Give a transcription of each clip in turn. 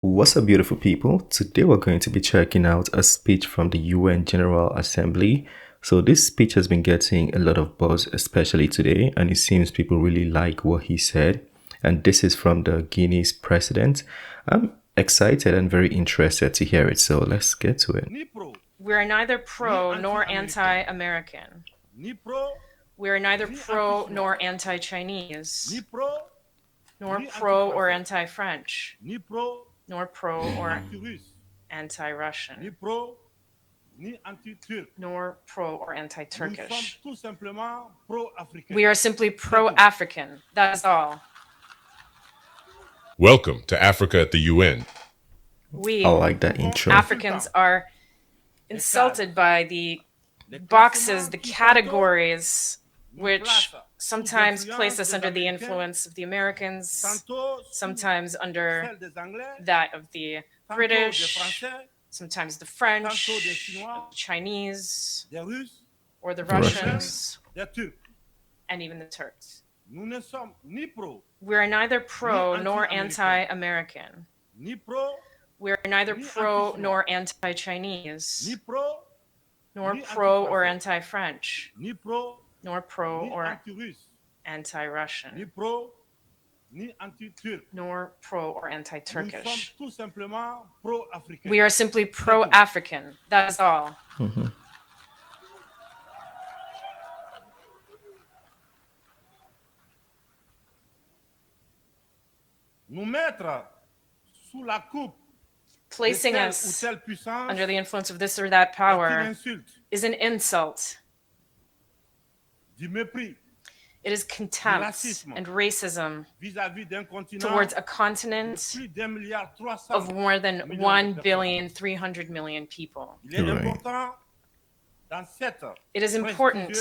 What's up, beautiful people? Today we're going to be checking out a speech from the UN General Assembly. So, this speech has been getting a lot of buzz, especially today, and it seems people really like what he said. And this is from the Guinea's president. I'm excited and very interested to hear it, so let's get to it. We are neither pro nor anti American. We are neither pro nor anti Chinese, nor pro or anti French, nor pro or anti Russian, nor pro or anti Turkish. We are simply pro African. That is all. Welcome to Africa at the UN. I We, like that intro. Africans, are insulted by the boxes, the categories, which sometimes place us under the influence of the Americans, sometimes under that of the British, sometimes the French, Chinese, or the Russians, and even the Turks. We are neither pro nor anti American. We are neither pro nor anti Chinese, nor pro or anti French, nor pro or anti Russian, nor pro or anti Turkish. We are simply pro African. That is all. Mhm. Placing us under the influence of this or that power is an insult. It is contempt and racism towards a continent of more than 1,300,000,000 people. Right. It is important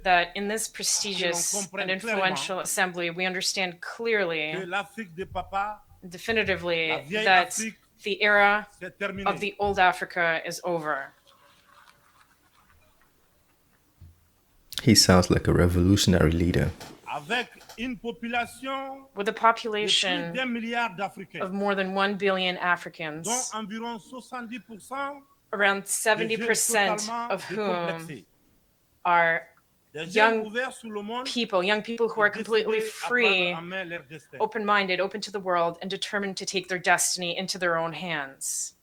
that in this prestigious and influential assembly, we understand clearly and definitively that the era of the old Africa is over. He sounds like a revolutionary leader. With a population of more than 1 billion Africans, around 70% of whom are young people who are completely free, open-minded, open to the world, and determined to take their destiny into their own hands.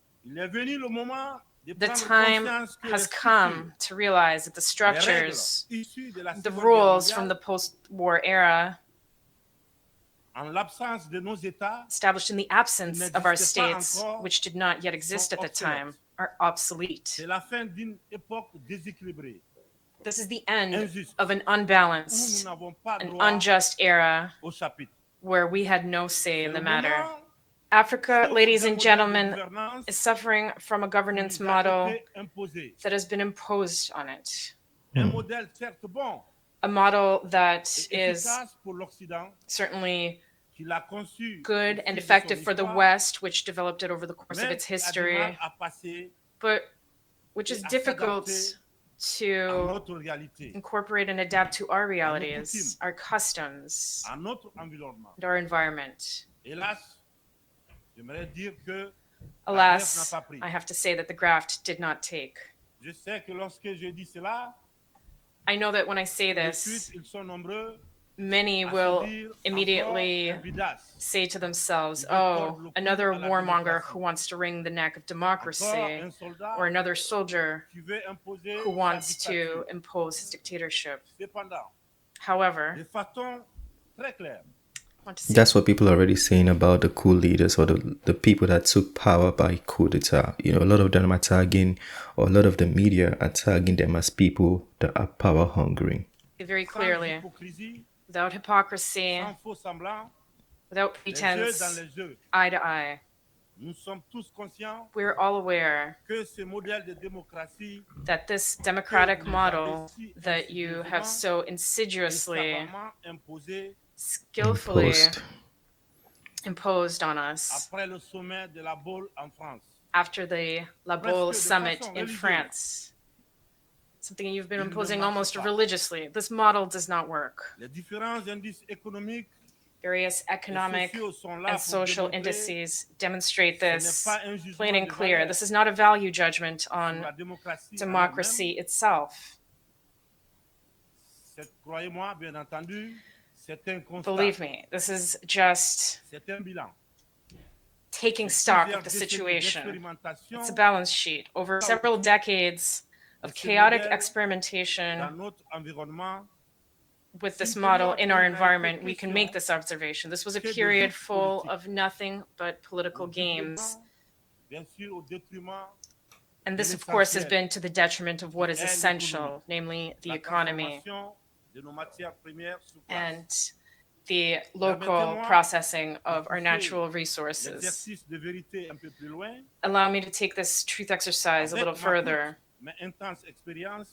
The time has come to realize that the structures, the rules from the post-war era, established in the absence of our states, which did not yet exist at the time, are obsolete. This is the end of an unbalanced and unjust era where we had no say in the matter. Africa, ladies and gentlemen, is suffering from a governance model that has been imposed on it. A model that is certainly good and effective for the West, which developed it over the course of its history, but which is difficult to incorporate and adapt to our realities, our customs, and our environment. Alas, I have to say that the graft did not take. I know that when I say this, many will immediately say to themselves, oh, another warmonger who wants to wring the neck of democracy, or another soldier who wants to impose his dictatorship. However, I want to say That's what people are already saying about the coup leaders or the people that took power by coup d'etat. You know, a lot of them are tagging, or a lot of the media are tagging them as people that are power hungry. very clearly, without hypocrisy, without pretense, eye to eye. We're all aware that this democratic model that you have so insidiously, skillfully imposed on us after the La Baule summit in France, something you've been imposing almost religiously. This model does not work. Various economic sociaux sont là and pour social démontrer indices demonstrate ce n'est this pas un jugement plain and de clear. valeur This is not a value judgment sur on la démocratie en democracy elle-même. itself. Croyez-moi, bien entendu, c'est un constat. Believe me, this is just C'est un bilan. taking C'est stock plusieurs of the décennies situation. d'expérimentation It's a balance sheet. Over several decades of de ce chaotic modèle experimentation dans notre environnement. with this model in our environment, we can make this observation. This was a period full of nothing but political games. Bien sûr, au détriment And this, of course, has been to the detriment of what is essential, namely the la economy transformation de nos matières premières sur place. and the local processing of our natural resources. L'exercice de vérité un peu plus loin. Allow me to take this truth exercise a little further. Mais intense expérience.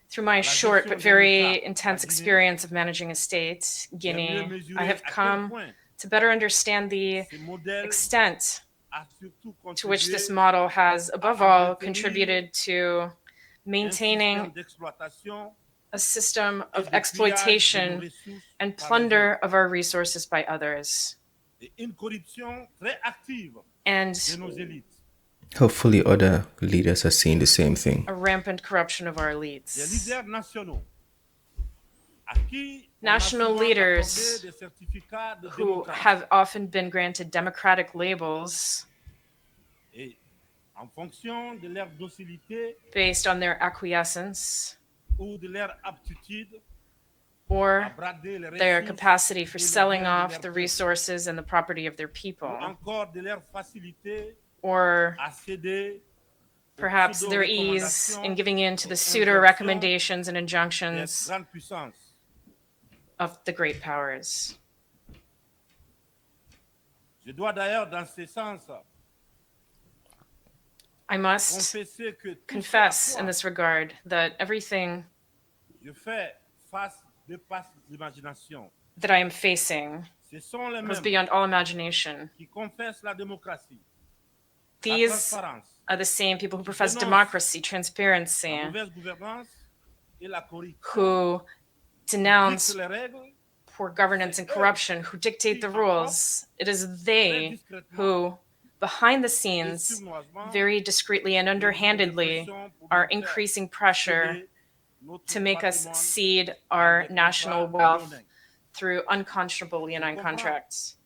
Through my short but very intense experience of managing a state, Guinea, I have come to better understand the extent to which this model has, above all, contributed to maintaining a system of exploitation and plunder of our resources by others. And hopefully other leaders are seeing the same thing. A rampant corruption of our elites. National leaders who have often been granted democratic labels based on their acquiescence or their capacity for selling off the resources and the property of their people, or perhaps their ease in giving in to the pseudo recommendations and injunctions of the great powers. I must confess in this regard that everything that I am facing goes beyond all imagination. These are the same people who profess democracy, transparency, who denounce poor governance and corruption, who dictate the rules. It is they who, behind the scenes, very discreetly and underhandedly, are increasing pressure to make us cede our national wealth through unconscionable leonine contracts.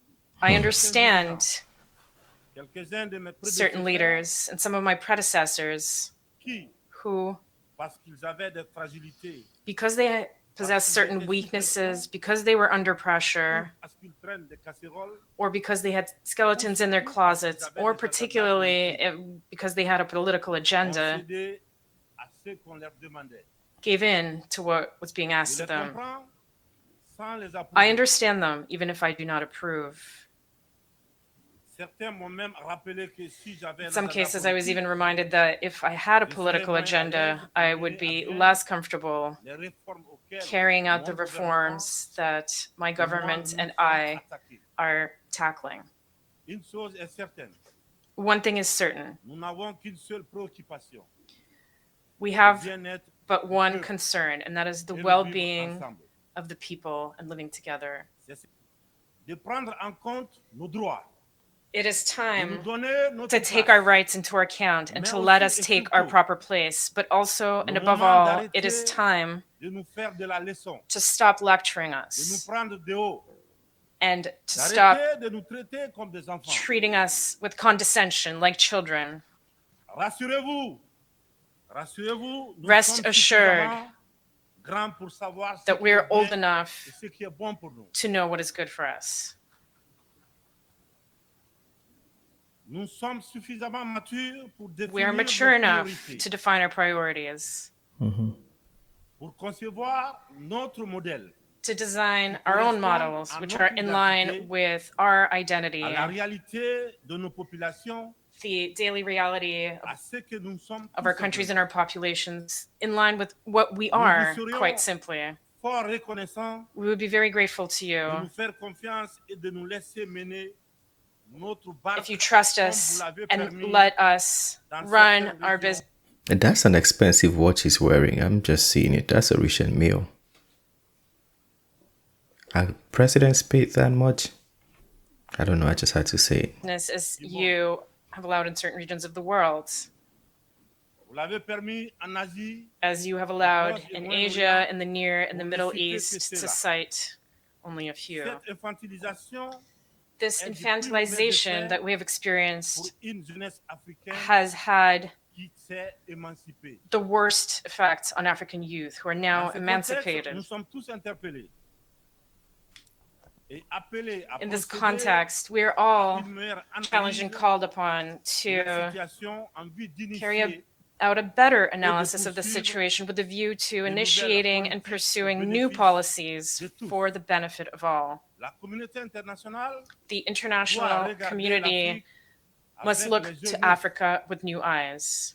I understand certain leaders and some of my predecessors who, because they possessed certain weaknesses, because they were under pressure, or because they had skeletons in their closets, or particularly because they had a political agenda, gave in to what was being asked of them. I understand them, even if I do not approve. In some cases, I was even reminded that if I had a political agenda, I would be less comfortable carrying out the reforms that my government and I are tackling. One thing is certain. We have but one concern, and that is the well-being of the people and living together. It is time to take our rights into account and to let us take our proper place. But also, and above all, it is time to stop lecturing us and to stop treating us with condescension like children. Rest assured that we're old enough to know what is good for us. We are mature enough to define our priorities, to design our own models, which are in line with our identity, the daily reality of our countries and our populations, in line with what we are, quite simply. We would be very grateful to you if you trust us and let us run our business. And that's an expensive watch he's wearing. I'm just seeing it. That's a recent meal. Are presidents paid that much? I don't know. I just had to say it. As you have allowed in certain regions of the world, Vous l'avez permis en Asie, as you have allowed in Asia, in the Near and the Middle East, to cite only a few. cette infantilisation This infantilization that we have pour experienced une jeunesse africaine has had qui s'est émancipée. the worst effects on African youth who are now Dans ce contexte, emancipated. nous sommes tous interpellés et appelés à In this procéder context, we are à all une meilleure challenged and analyse called upon de la to situation en vue carry d'initier out a better analysis of the situation with a view to initiating and pursuing new policies for the benefit of all. la communauté internationale The doit international regarder community l'Afrique must avec look les yeux to neufs. Africa with new eyes.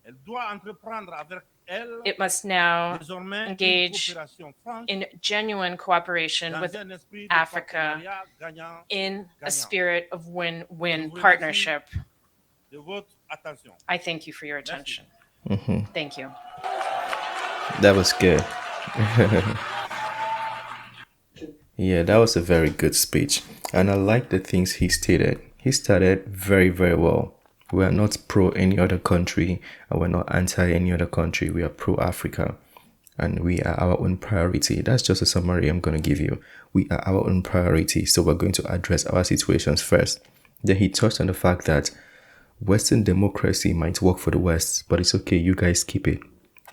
Elle doit entreprendre avec elle It must now désormais une engage coopération franche in genuine cooperation dans with un esprit de Africa partenariat gagnant in a gagnant. spirit of win-win Je vous remercie. partnership. De votre attention. I thank you for your attention. Thank you. That was good. Yeah, that was a very good speech. And I like the things he stated. He started very, very well. We are not pro any other country, and we're not anti any other country. We are pro Africa, and we are our own priority. That's just a summary I'm going to give you. We are our own priority, so we're going to address our situations first. Then he touched on the fact that Western democracy might work for the West, but it's okay, you guys keep it.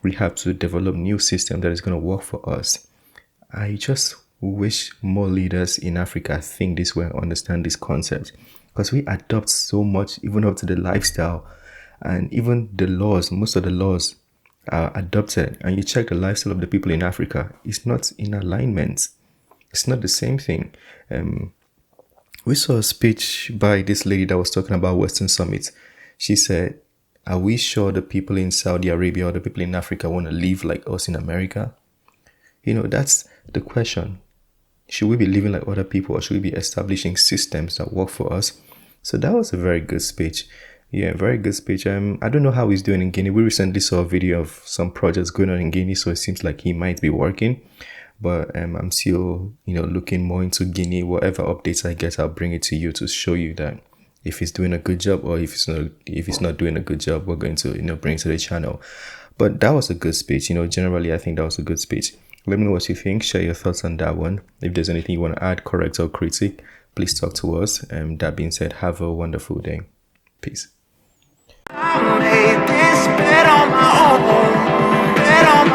We have to develop new system that is going to work for us. I just wish more leaders in Africa think this way and understand this concept, because we adopt so much, even up to the lifestyle and even the laws. Most of the laws are adopted, and you check the lifestyle of the people in Africa, it's not in alignment. It's not the same thing. We saw a speech by this lady that was talking about Western Summit. She said, are we sure the people in Saudi Arabia or the people in Africa want to live like us in America? You know, that's the question. Should we be living like other people, or should we be establishing systems that work for us? So that was a very good speech. Yeah, very good speech. I don't know how he's doing in Guinea. We recently saw a video of some projects going on in Guinea, so it seems like he might be working. But I'm still, looking more into Guinea. Whatever updates I get, I'll bring it to you to show you that if he's doing a good job, or if he's not doing a good job, we're going to bring it to the channel. But that was a good speech. Generally, I think that was a good speech. Let me know what you think. Share your thoughts on that one. If there's anything you want to add, correct, or critique, please talk to us. That being said, have a wonderful day. Peace. I made this bet on my own, bet on my